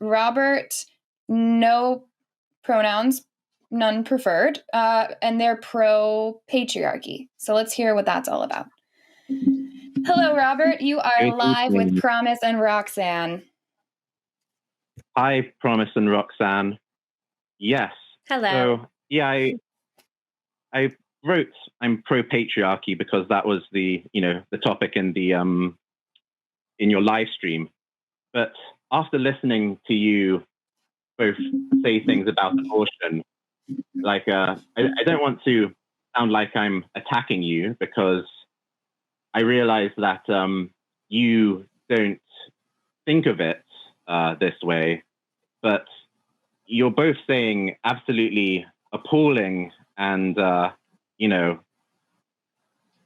Robert, no pronouns, none preferred, and they're pro-patriarchy. So let's hear what that's all about. Hello, Robert. You are live with Promise and Roxanne. Hi, Promise and Roxanne. Yes. Hello. So, yeah, I wrote I'm pro-patriarchy because that was the topic in the in your live stream. But after listening to you both say things about abortion, like I don't want to sound like I'm attacking you, because I realize that you don't think of it this way, but you're both saying absolutely appalling and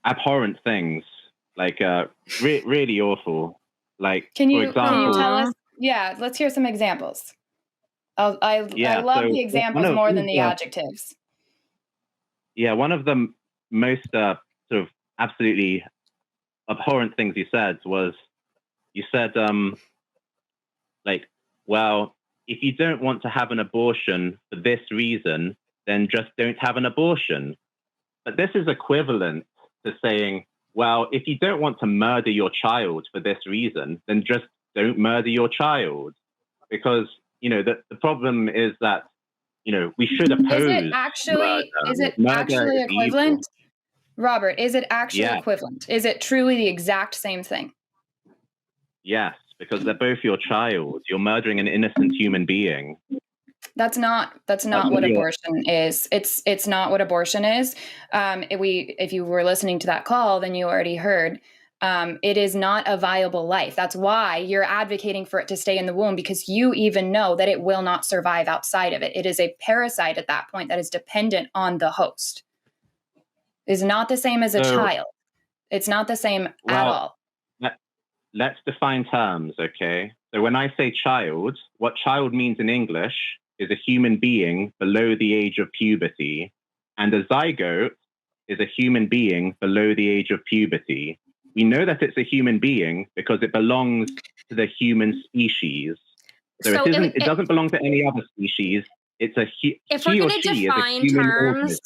abhorrent things, like really awful. Like, can you example, tell us? Yeah, let's hear some examples. I love the examples more than the adjectives. Yeah, one of the most sort of absolutely abhorrent things you said was, you said like, well, if you don't want to have an abortion for this reason, then just don't have an abortion. But this is equivalent to saying, well, if you don't want to murder your child for this reason, then just don't murder your child. Because, the problem is that, we should oppose. Is it actually equivalent? Robert, is it actually equivalent? Is it truly the exact same thing? Yes, because they're both your child. You're murdering an innocent human being. That's not what abortion is. It's not what abortion is. If you were listening to that call, then you already heard. It is not a viable life. That's why you're advocating for it to stay in the womb, because you even know that it will not survive outside of it. It is a parasite at that point that is dependent on the host. It is not the same as a child. It's not the same at all. Let's define terms, okay? So when I say child, what child means in English is a human being below the age of puberty, and a zygote is a human being below the age of puberty. We know that it's a human being because it belongs to the human species. So it doesn't belong to any other species. It's if we're going to define terms,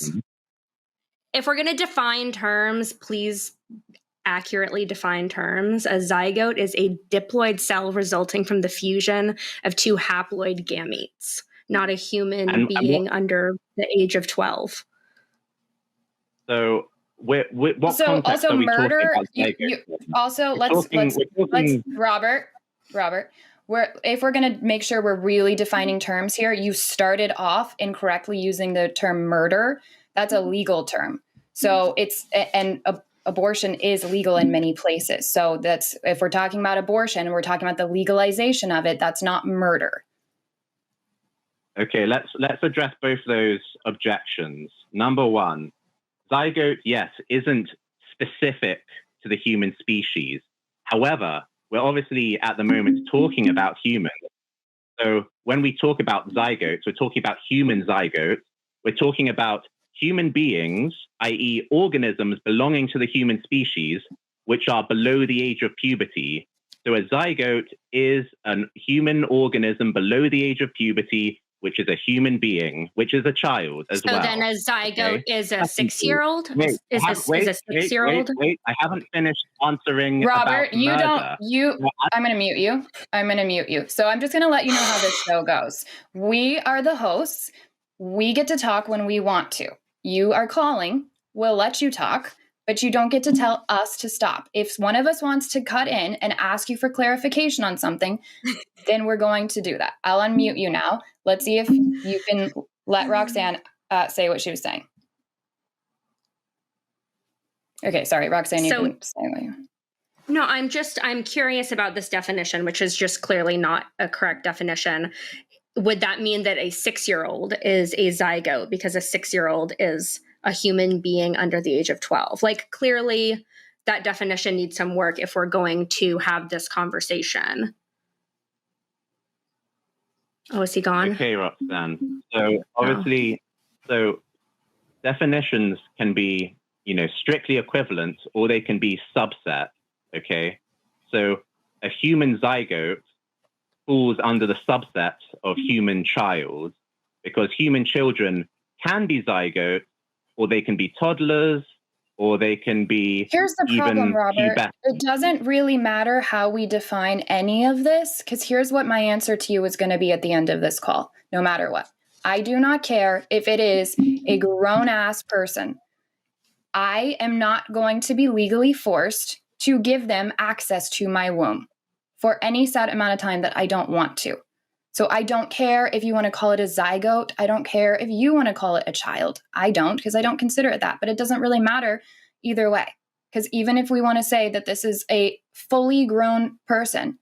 if we're going to define terms, please accurately define terms. A zygote is a diploid cell resulting from the fusion of two haploid gametes, not a human being under the age of 12. So, what context are we murder? talking about? Robert. If we're going to make sure we're really defining terms here, you started off incorrectly using the term murder. That's a legal term. So abortion is legal in many places. So if we're talking about abortion, we're talking about the legalization of it. That's not murder. Okay, let's address both those objections. Number one, zygote, yes, isn't specific to the human species. However, we're obviously at the moment talking about humans. So when we talk about zygotes, we're talking about human zygotes. We're talking about human beings, i.e. organisms belonging to the human species, which are below the age of puberty. So a zygote is a human organism below the age of puberty, which is a human being, which is a child as well. So then a zygote is a 6-year-old? Wait, is a 6-year-old? Wait, I haven't finished answering Robert, about murder. I'm going to mute you. So I'm just going to let you know how this show goes. We are the hosts. We get to talk when we want to. You are calling. We'll let you talk, but you don't get to tell us to stop. If one of us wants to cut in and ask you for clarification on something, then we're going to do that. I'll unmute you now. Let's see if you can let Roxanne say what she was saying. Okay, sorry, Roxanne, you can say what you... No, I'm curious about this definition, which is just clearly not a correct definition. Would that mean that a 6-year-old is a zygote because a 6-year-old is a human being under the age of 12? Like, clearly that definition needs some work if we're going to have this conversation. Oh, is he gone? Okay, Roxanne. So obviously, so definitions can be, strictly equivalent, or they can be subset. Okay. So a human zygote falls under the subset of human child, because human children can be zygotes, or they can be toddlers, or they can be Here's the problem, Robert. pubescent. It doesn't really matter how we define any of this, because here's what my answer to you is going to be at the end of this call, no matter what. I do not care if it is a grown-ass person. I am not going to be legally forced to give them access to my womb for any set amount of time that I don't want to. So I don't care if you want to call it a zygote. I don't care if you want to call it a child. I don't, because I don't consider it that. But it doesn't really matter either way. Because even if we want to say that this is a fully grown person,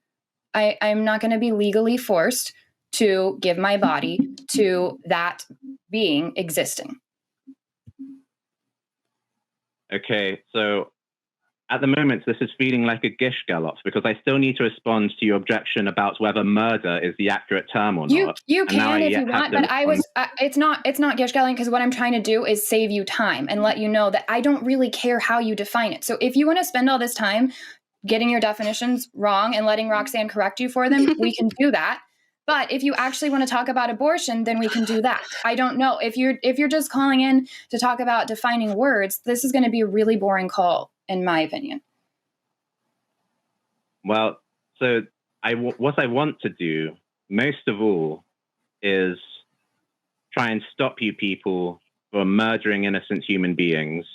I'm not going to be legally forced to give my body to that being existing. Okay, so at the moment, this is feeling like a gish gallop, because I still need to respond to your objection about whether murder is the accurate term or not. You can if you want, but it's not gish galloping, because what I'm trying to do is save you time and let you know that I don't really care how you define it. So if you want to spend all this time getting your definitions wrong and letting Roxanne correct you for them, we can do that. But if you actually want to talk about abortion, then we can do that. I don't know. If you're just calling in to talk about defining words, this is going to be a really boring call, in my opinion. Well, so what I want to do, most of all, is try and stop you people from murdering innocent human beings.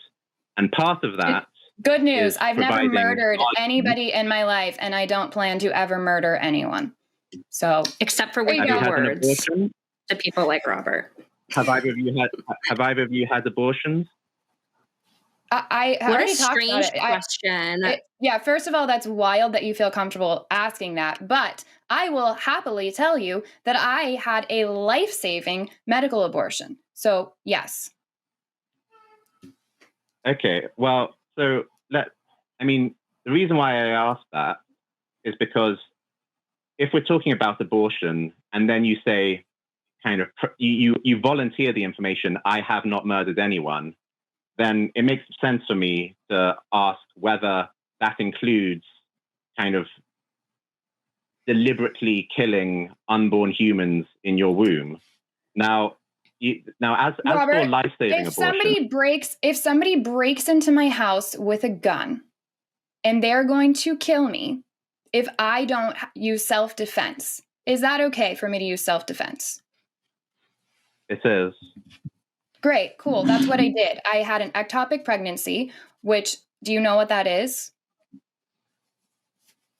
And part of that... Good news. I've never murdered anybody in my life, and I don't plan to ever murder anyone. So, except for with your words to people like Robert. Have either of you had abortions? I what already a talked strange about it. question. Yeah, first of all, that's wild that you feel comfortable asking that. But I will happily tell you that I had a life-saving medical abortion. So, yes. Okay, well, so the reason why I asked that is because if we're talking about abortion and then you say, you volunteer the information, I have not murdered anyone, then it makes sense for me to ask whether that includes kind of deliberately killing unborn humans in your womb. Now, as Robert, for life-saving abortion, if somebody breaks into my house with a gun and they're going to kill me, if I don't use self-defense, is that okay for me to use self-defense? It is. Great, cool. That's what I did. I had an ectopic pregnancy, which, do you know what that is?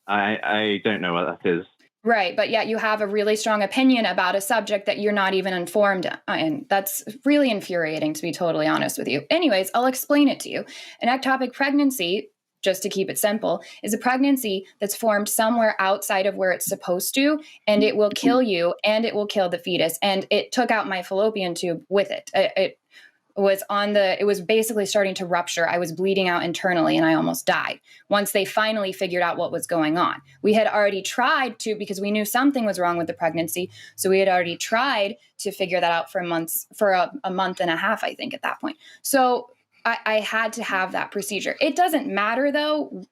I don't know what that is. Right, but yet you have a really strong opinion about a subject that you're not even informed on. And that's really infuriating, to be totally honest with you. Anyways, I'll explain it to you. An ectopic pregnancy, just to keep it simple, is a pregnancy that's formed somewhere outside of where it's supposed to, and it will kill you, and it will kill the fetus. And it took out my fallopian tube with it. It was basically starting to rupture. I was bleeding out internally, and I almost died once they finally figured out what was going on. We had already tried to, because we knew something was wrong with the pregnancy, so we had already tried to figure that out for a month and a half, I think, at that point. So I had to have that procedure. It doesn't matter, though.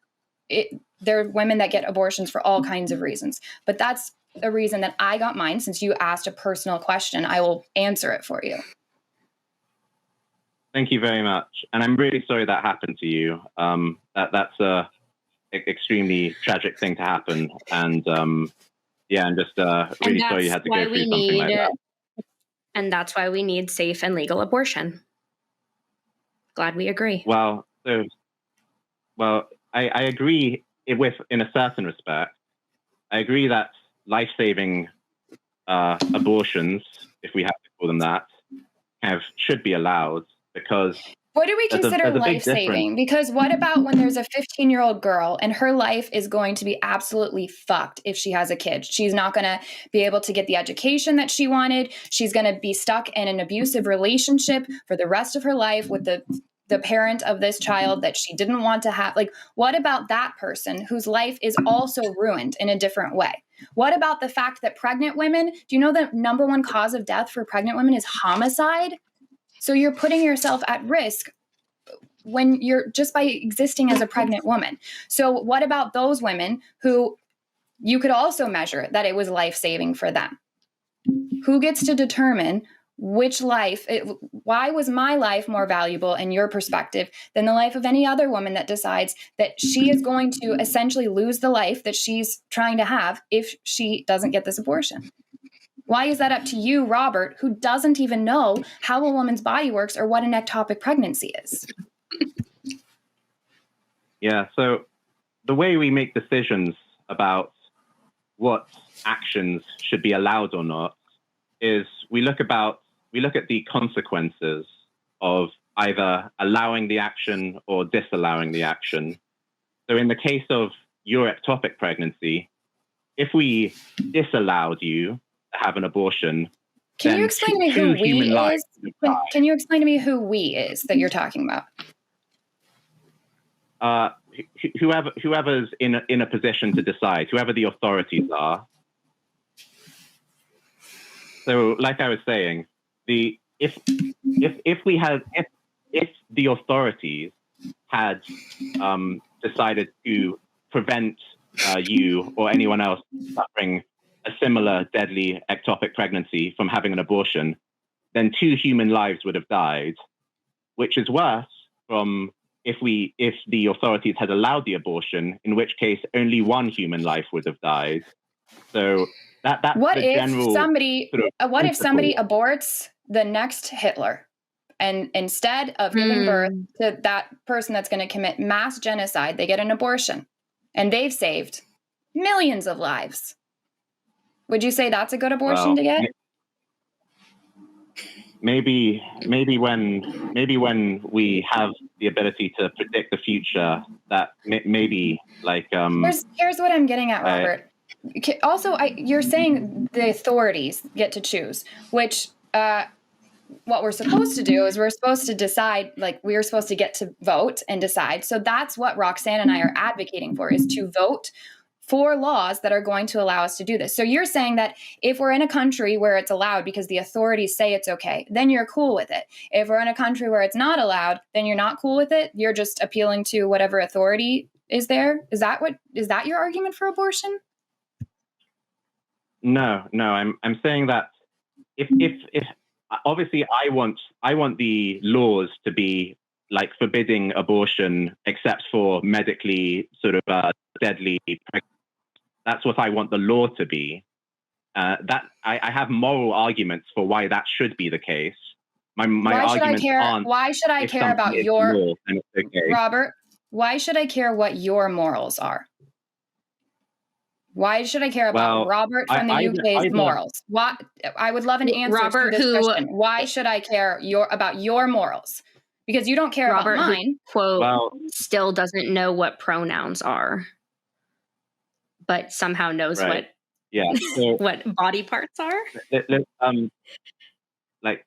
There are women that get abortions for all kinds of reasons. But that's a reason that I got mine. Since you asked a personal question, I will answer it for you. Thank you very much. And I'm really sorry that happened to you. That's a extremely tragic thing to happen. And I'm just really sorry you had to go through something like that. And that's why we need safe and legal abortion. Glad we agree. Well, I agree in a certain respect. I agree that life-saving abortions, if we have to call them that, should be allowed, because what do we consider life-saving? Because what about when there's a 15-year-old girl and her life is going to be absolutely fucked if she has a kid? She's not going to be able to get the education that she wanted. She's going to be stuck in an abusive relationship for the rest of her life with the parent of this child that she didn't want to have. Like, what about that person whose life is also ruined in a different way? What about the fact that pregnant women, do you know the number one cause of death for pregnant women is homicide? So you're putting yourself at risk when you're just by existing as a pregnant woman. So what about those women who you could also measure that it was life-saving for them. Who gets to determine which life, why was my life more valuable in your perspective than the life of any other woman that decides that she is going to essentially lose the life that she's trying to have if she doesn't get this abortion? Why is that up to you, Robert, who doesn't even know how a woman's body works or what an ectopic pregnancy is? Yeah, so the way we make decisions about what actions should be allowed or not is we look at the consequences of either allowing the action or disallowing the action. So in the case of your ectopic pregnancy, if we disallowed you to have an abortion, can you explain to me who we is? Can you explain to me who we is that you're talking about? Whoever's in a position to decide, whoever the authorities are. So, like I was saying, if the authorities had decided to prevent you or anyone else suffering a similar deadly ectopic pregnancy from having an abortion, then 2 human lives would have died, which is worse from if the authorities had allowed the abortion, in which case only 1 human life would have died. So that's what the if general somebody sort of what if somebody aborts the next Hitler, and instead of giving birth to that person that's going to commit mass genocide, they get an abortion and they've saved millions of lives? Would you say that's a good abortion to get? Maybe when we have the ability to predict the future, that maybe like here's what I'm getting at, Robert. Also, you're saying the authorities get to choose, which what we're supposed to do is we're supposed to decide, like we're supposed to get to vote and decide. So that's what Roxanne and I are advocating for, is to vote for laws that are going to allow us to do this. So you're saying that if we're in a country where it's allowed because the authorities say it's okay, then you're cool with it. If we're in a country where it's not allowed, then you're not cool with it. You're just appealing to whatever authority is there. Is that your argument for abortion? No. I'm saying that if obviously I want the laws to be like forbidding abortion except for medically sort of deadly pregnancy. That's what I want the law to be. That I have moral arguments for why that should be the case. My arguments aren't. Why should I care about your law, okay. Robert? Why should I care what your morals are? Why should I care about Robert from the UK's morals? Why? I would love an answer Robert, to this question. Why should I care about your morals? Because you don't care Robert, about mine. Quote, still doesn't know what pronouns are, but somehow knows what body parts are. Like,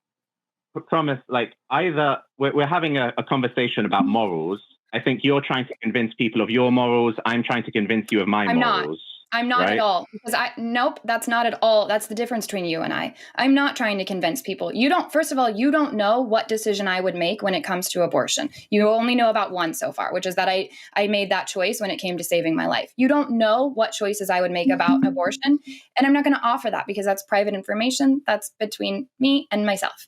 Promise, like either we're having a conversation about morals. I think you're trying to convince people of your morals. I'm trying to convince you of my morals. I'm not at all. Because nope, that's not at all. That's the difference between you and I. I'm not trying to convince people. First of all, you don't know what decision I would make when it comes to abortion. You only know about one so far, which is that I made that choice when it came to saving my life. You don't know what choices I would make about abortion. And I'm not going to offer that because that's private information. That's between me and myself.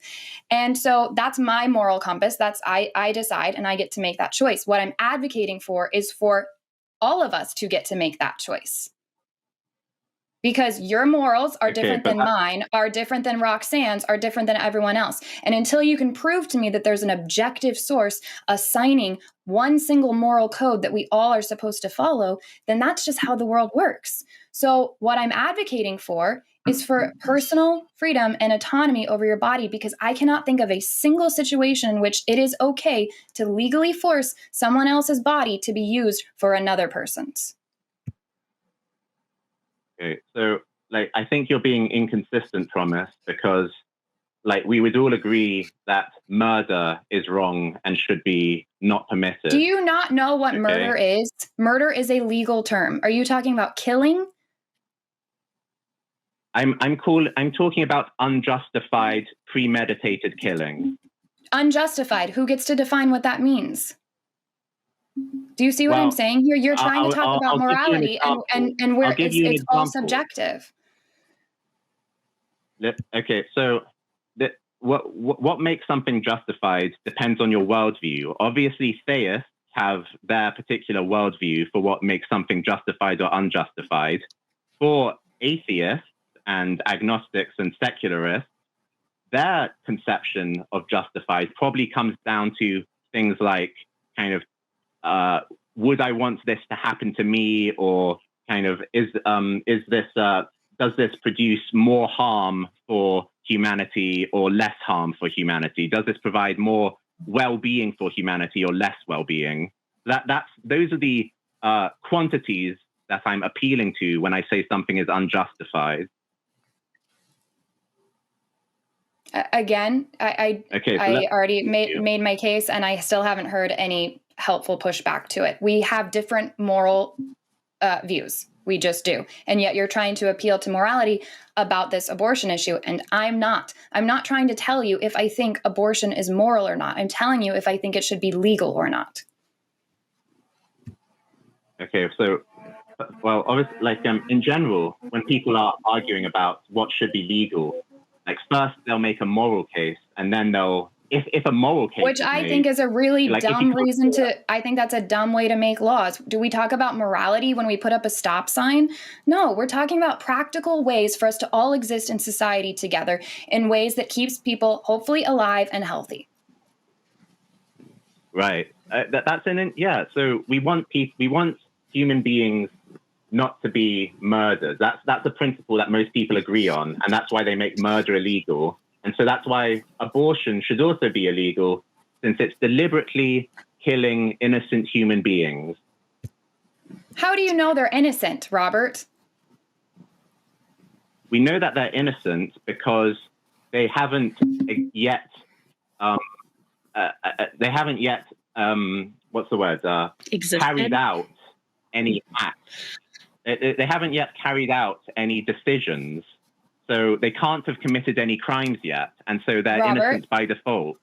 And so that's my moral compass. I decide and I get to make that choice. What I'm advocating for is for all of us to get to make that choice. Because your morals are different than mine, are different than Roxanne's, are different than everyone else. And until you can prove to me that there's an objective source assigning one single moral code that we all are supposed to follow, then that's just how the world works. So what I'm advocating for is for personal freedom and autonomy over your body, because I cannot think of a single situation in which it is okay to legally force someone else's body to be used for another person's. Okay, so like I think you're being inconsistent, Promise, because like we would all agree that murder is wrong and should be not permitted. Do you not know what murder is? Murder is a legal term. Are you talking about killing? I'm talking about unjustified, premeditated killing. Unjustified. Who gets to define what that means? Do you see what I'm saying here? You're trying to talk about morality, and where it's all subjective. Okay, so what makes something justified depends on your worldview. Obviously, theists have their particular worldview for what makes something justified or unjustified. For atheists and agnostics and secularists, their conception of justified probably comes down to things like kind of, would I want this to happen to me, or kind of does this produce more harm for humanity or less harm for humanity? Does this provide more well-being for humanity or less well-being? Those are the quantities that I'm appealing to when I say something is unjustified. Again, I already made my case, and I still haven't heard any helpful pushback to it. We have different moral views. We just do. And yet you're trying to appeal to morality about this abortion issue. And I'm not. I'm not trying to tell you if I think abortion is moral or not. I'm telling you if I think it should be legal or not. Okay, so, well, obviously, like in general, when people are arguing about what should be legal, like first they'll make a moral case, and then they'll, if a moral case, which I think is a really dumb reason I think that's a dumb way to make laws. Do we talk about morality when we put up a stop sign? No, we're talking about practical ways for us to all exist in society together in ways that keeps people hopefully alive and healthy. Right. So we want human beings not to be murdered. That's a principle that most people agree on, and that's why they make murder illegal. And so that's why abortion should also be illegal, since it's deliberately killing innocent human beings. How do you know they're innocent, Robert? We know that they're innocent because they haven't yet carried out any acts. They haven't yet carried out any decisions. So they can't have committed any crimes yet, and so they're innocent by default.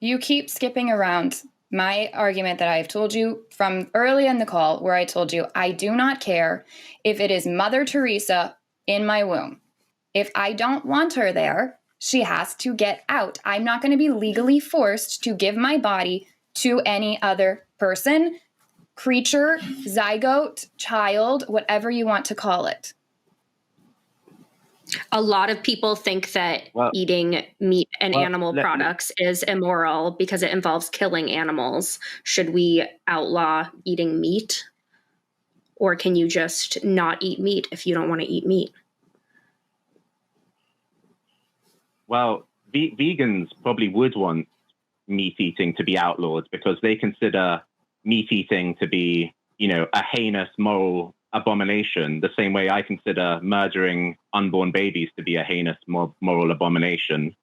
You keep skipping around my argument that I've told you from early in the call, where I told you I do not care if it is Mother Teresa in my womb. If I don't want her there, she has to get out. I'm not going to be legally forced to give my body to any other person, creature, zygote, child, whatever you want to call it. A lot of people think that eating meat and animal products is immoral because it involves killing animals. Should we outlaw eating meat? Or can you just not eat meat if you don't want to eat meat? Well, vegans probably would want meat eating to be outlawed because they consider meat eating to be, a heinous moral abomination, the same way I consider murdering unborn babies to be a heinous moral abomination.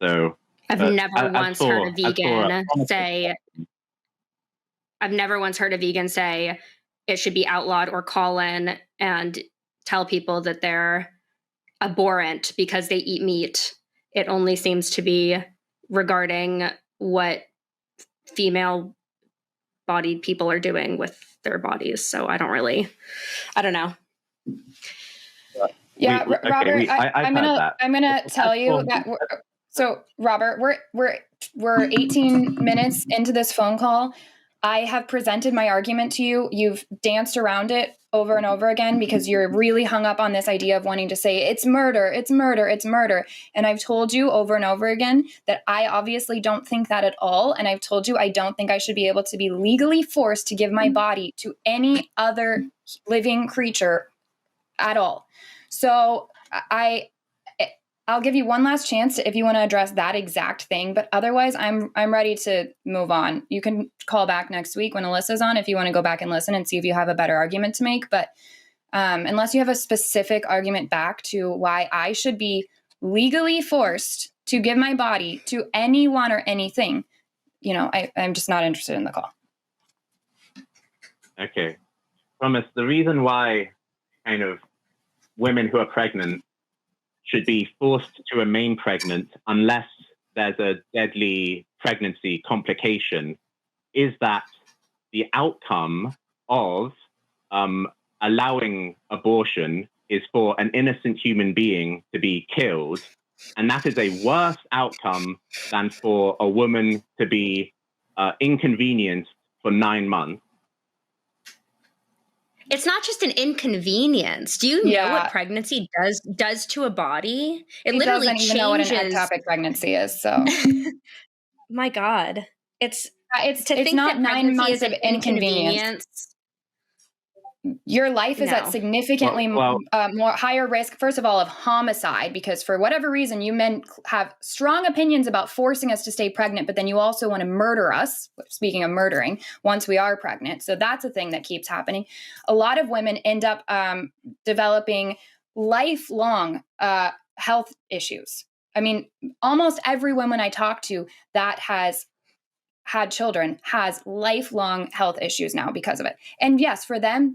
So I've never once heard a vegan say it should be outlawed or call in and tell people that they're abhorrent because they eat meat. It only seems to be regarding what female-bodied people are doing with their bodies. So I don't know. Yeah, Robert, I'm gonna tell you that. So Robert, we're 18 minutes into this phone call. I have presented my argument to you. You've danced around it over and over again because you're really hung up on this idea of wanting to say it's murder, it's murder, it's murder. And I've told you over and over again that I obviously don't think that at all. And I've told you I don't think I should be able to be legally forced to give my body to any other living creature at all. So I'll give you one last chance if you want to address that exact thing, but otherwise I'm ready to move on. You can call back next week when Alyssa's on if you want to go back and listen and see if you have a better argument to make. But unless you have a specific argument back to why I should be legally forced to give my body to anyone or anything, I'm just not interested in the call. Okay. Promise, the reason why kind of women who are pregnant should be forced to remain pregnant unless there's a deadly pregnancy complication is that the outcome of allowing abortion is for an innocent human being to be killed. And that is a worse outcome than for a woman to be inconvenienced for 9 months. It's not just an inconvenience. Do you know what pregnancy does to a body? It literally doesn't even know what an ectopic pregnancy is. So, my God, it's not 9 months of inconvenience. Your life is at significantly more higher risk, first of all, of homicide, because for whatever reason, you men have strong opinions about forcing us to stay pregnant, but then you also want to murder us, speaking of murdering, once we are pregnant. So that's a thing that keeps happening. A lot of women end up developing lifelong health issues. I mean, almost every woman I talk to that has had children has lifelong health issues now because of it. And yes, for them,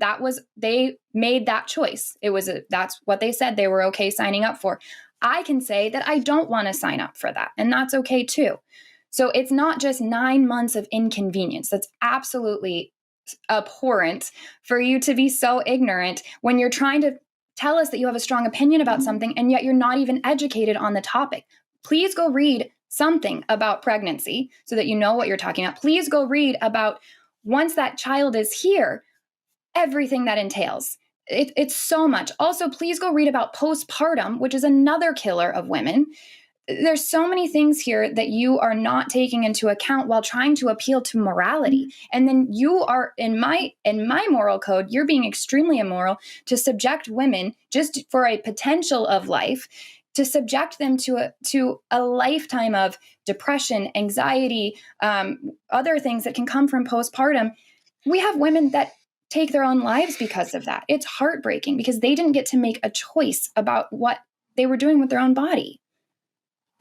they made that choice. That's what they said they were okay signing up for. I can say that I don't want to sign up for that, and that's okay too. So it's not just 9 months of inconvenience. That's absolutely abhorrent for you to be so ignorant when you're trying to tell us that you have a strong opinion about something, and yet you're not even educated on the topic. Please go read something about pregnancy so that you know what you're talking about. Please go read about, once that child is here, everything that entails. It's so much. Also, please go read about postpartum, which is another killer of women. There's so many things here that you are not taking into account while trying to appeal to morality. And then you are, in my moral code, you're being extremely immoral to subject women just for a potential of life, to subject them to a lifetime of depression, anxiety, other things that can come from postpartum. We have women that take their own lives because of that. It's heartbreaking because they didn't get to make a choice about what they were doing with their own body.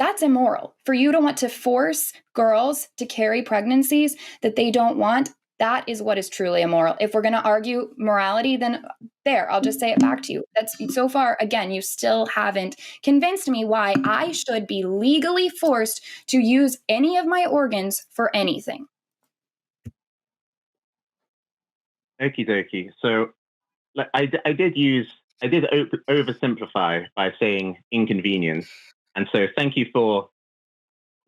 That's immoral. For you to want to force girls to carry pregnancies that they don't want, that is what is truly immoral. If we're going to argue morality, then I'll just say it back to you. That's so far, again, you still haven't convinced me why I should be legally forced to use any of my organs for anything. Okie dokie. So I did oversimplify by saying inconvenience. And so thank you for,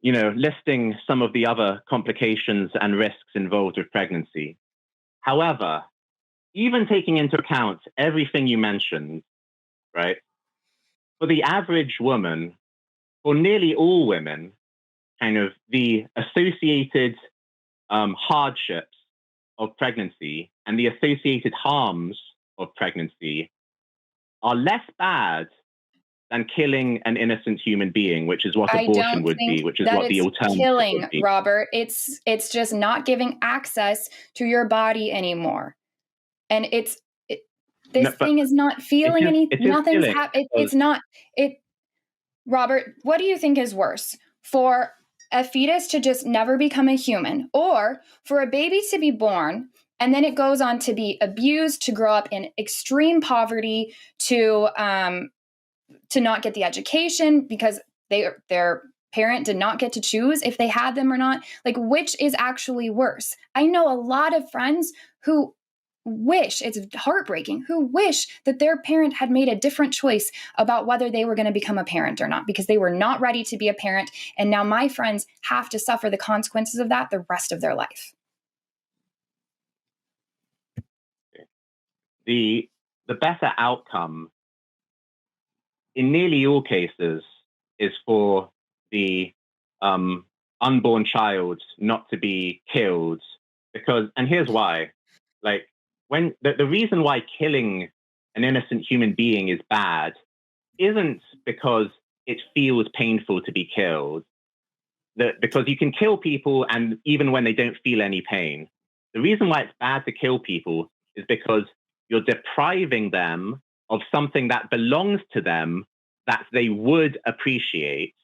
listing some of the other complications and risks involved with pregnancy. However, even taking into account everything you mentioned, right? For the average woman, for nearly all women, kind of the associated hardships of pregnancy and the associated harms of pregnancy are less bad than killing an innocent human being, which is what abortion would be, which is what the alternative killing, would be. Robert. It's just not giving access to your body anymore. And this thing is not feeling anything. Nothing's happening. It's not. Robert, what do you think is worse? For a fetus to just never become a human, or for a baby to be born and then it goes on to be abused, to grow up in extreme poverty, to not get the education because their parent did not get to choose if they had them or not? Like, which is actually worse? I know a lot of friends who wish, it's heartbreaking, who wish that their parent had made a different choice about whether they were going to become a parent or not, because they were not ready to be a parent. And now my friends have to suffer the consequences of that the rest of their life. The better outcome in nearly all cases is for the unborn child not to be killed, because, and here's why, like, when the reason why killing an innocent human being is bad isn't because it feels painful to be killed, because you can kill people and even when they don't feel any pain. The reason why it's bad to kill people is because you're depriving them of something that belongs to them that they would appreciate.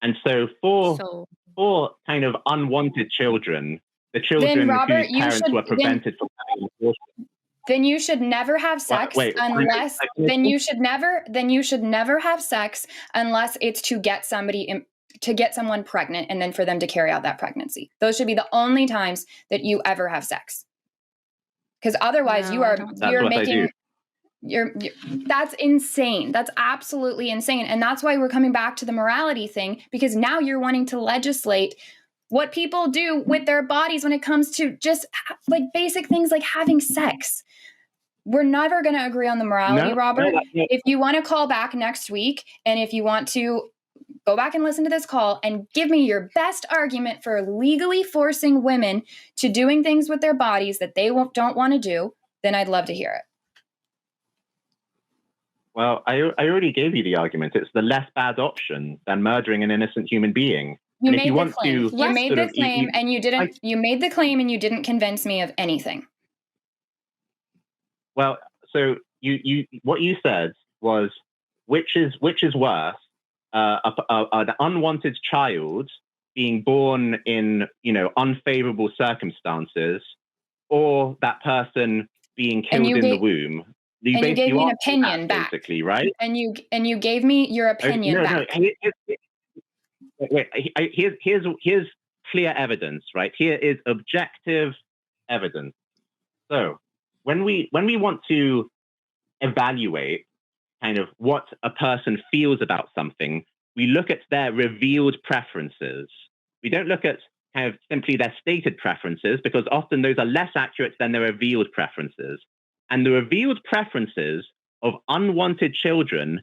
And so for kind of unwanted children, the children then, Robert, whose parents were prevented from having abortion, then you should never have sex unless you should never have sex unless it's to get someone pregnant and then for them to carry out that pregnancy. Those should be the only times that you ever have sex. Because otherwise you're making, that's insane. That's absolutely insane. And that's why we're coming back to the morality thing, because now you're wanting to legislate what people do with their bodies when it comes to just like basic things like having sex. We're never going to agree on the morality, Robert. If you want to call back next week, and if you want to go back and listen to this call and give me your best argument for legally forcing women to doing things with their bodies that they don't want to do, then I'd love to hear it. Well, I already gave you the argument. It's the less bad option than murdering an innocent human being. You made the claim. You made the claim, and you didn't. You made the claim, and you didn't convince me of anything. Well, so you what you said was which is worse, an unwanted child being born in unfavorable circumstances, or that person being killed in the womb. You gave me an opinion back, basically, right? And you gave me your opinion back. Here's clear evidence, right? Here is objective evidence. So when we want to evaluate kind of what a person feels about something, we look at their revealed preferences. We don't look at kind of simply their stated preferences, because often those are less accurate than their revealed preferences. And the revealed preferences of unwanted children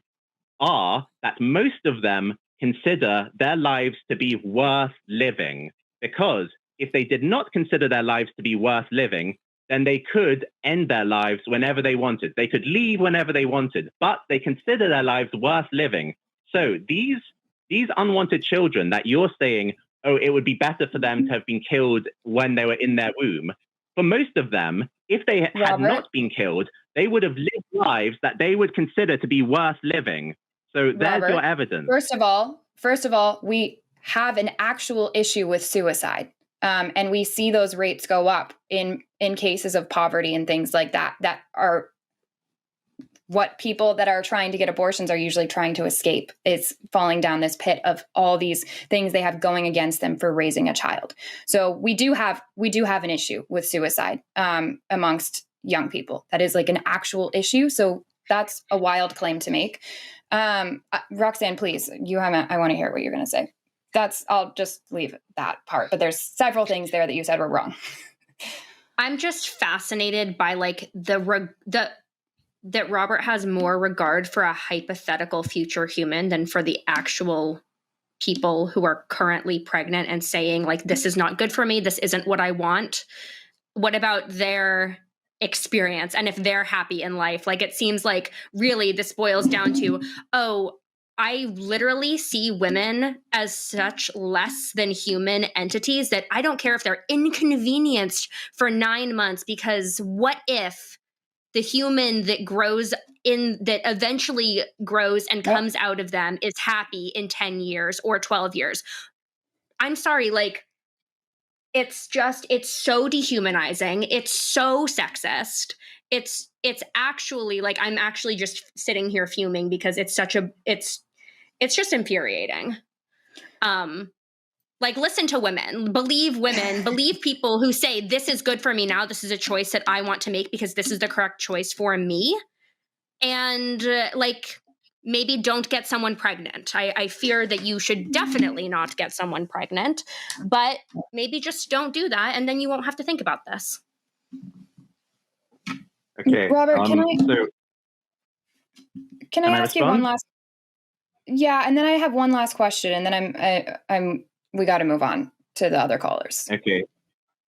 are that most of them consider their lives to be worth living, because if they did not consider their lives to be worth living, then they could end their lives whenever they wanted. They could leave whenever they wanted, but they consider their lives worth living. So these unwanted children that you're saying, oh, it would be better for them to have been killed when they were in their womb. For most of them, if they had not been killed, they would have lived lives that they would consider to be worth living. So there's your evidence. First of all, we have an actual issue with suicide. And we see those rates go up in cases of poverty and things like that are what people that are trying to get abortions are usually trying to escape, is falling down this pit of all these things they have going against them for raising a child. So we do have an issue with suicide amongst young people. That is like an actual issue. So that's a wild claim to make. Roxanne, please, I want to hear what you're going to say. I'll just leave that part, but there's several things there that you said were wrong. I'm just fascinated by like that Robert has more regard for a hypothetical future human than for the actual people who are currently pregnant and saying like, this is not good for me. This isn't what I want. What about their experience? And if they're happy in life, like it seems like really this boils down to, I literally see women as such less than human entities that I don't care if they're inconvenienced for 9 months, because what if the human that eventually grows and comes out of them is happy in 10 years or 12 years? I'm sorry, like it's so dehumanizing. It's so sexist. It's actually like, I'm actually just sitting here fuming because it's just infuriating. Like, listen to women, believe people who say this is good for me now. This is a choice that I want to make because this is the correct choice for me. And like, maybe don't get someone pregnant. I fear that you should definitely not get someone pregnant, but maybe just don't do that. And then you won't have to think about this. Okay. Robert, can I ask you one last? Yeah. And then I have one last question, and then we got to move on to the other callers. Okay.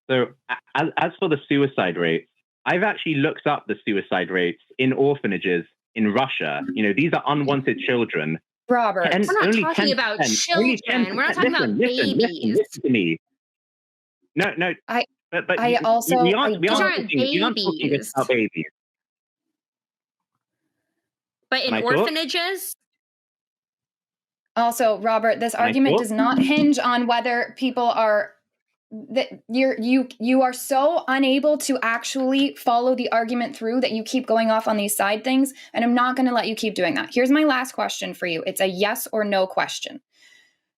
So as for the suicide rates, I've actually looked up the suicide rates in orphanages in Russia. These are unwanted children. Robert, we're not talking about children. We're not talking about babies. Listen to me. No. But I also we aren't talking about babies. But in orphanages. Also, Robert, this argument does not hinge on whether people are that you are so unable to actually follow the argument through that you keep going off on these side things, and I'm not going to let you keep doing that. Here's my last question for you. It's a yes or no question.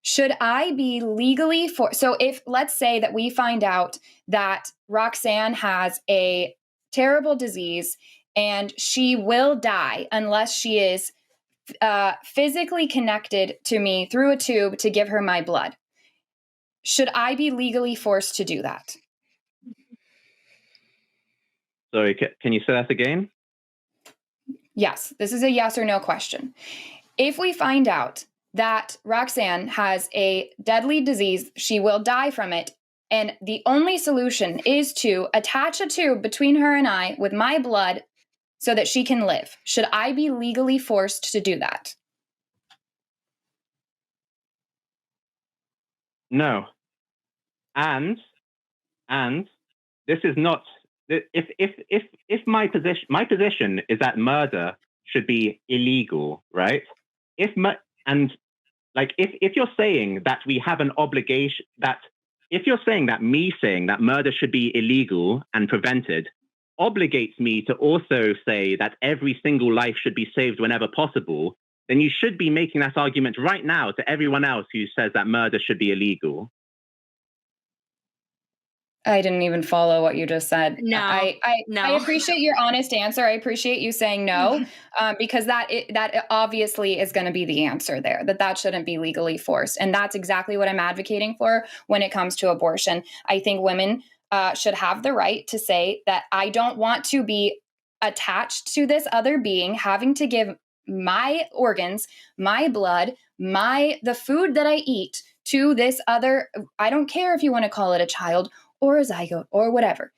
Should I be legally so if let's say that we find out that Roxanne has a terrible disease, and she will die unless she is physically connected to me through a tube to give her my blood. Should I be legally forced to do that? Sorry, can you say that again? Yes, this is a yes or no question. If we find out that Roxanne has a deadly disease, she will die from it, and the only solution is to attach a tube between her and I with my blood so that she can live, should I be legally forced to do that? No. And this is not, if my position is that murder should be illegal, right? If you're saying that we have an obligation, that if you're saying that me saying that murder should be illegal and prevented obligates me to also say that every single life should be saved whenever possible, then you should be making that argument right now to everyone else who says that murder should be illegal. I didn't even follow what you just said. No, I appreciate your honest answer. I appreciate you saying no, because that obviously is going to be the answer there, that shouldn't be legally forced. And that's exactly what I'm advocating for when it comes to abortion. I think women should have the right to say that I don't want to be attached to this other being, having to give my organs, my blood, the food that I eat to this other, I don't care if you want to call it a child or a zygote or whatever.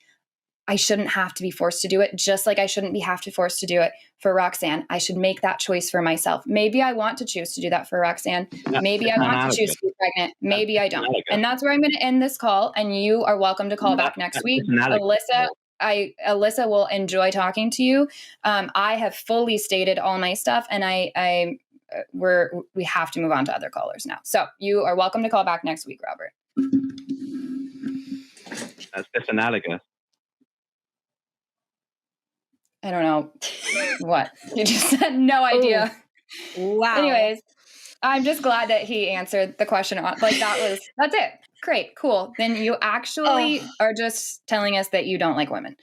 I shouldn't have to be forced to do it, just like I shouldn't be forced to do it for Roxanne. I should make that choice for myself. Maybe I want to choose to do that for Roxanne. Maybe I want to choose to be pregnant. Maybe I don't. And that's where I'm going to end this call. And you are welcome to call back next week. Alyssa will enjoy talking to you. I have fully stated all my stuff, and we have to move on to other callers now. So you are welcome to call back next week, Robert. That's disanalogous. I don't know what you just said. No idea. Ooh. Wow. Anyways, I'm just glad that he answered the question. That's it. Great. Cool. Then you actually are just telling us that you don't like women.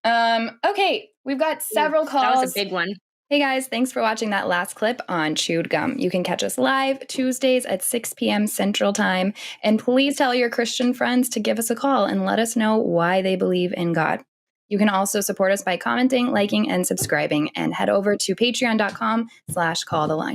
Okay. We've got several calls. That was a big one. Hey guys, thanks for watching that last clip on Chewed Gum. You can catch us live Tuesdays at 6 p.m. Central Time. And please tell your Christian friends to give us a call and let us know why they believe in God. You can also support us by commenting, liking, and subscribing, and head over to patreon.com/calltheline.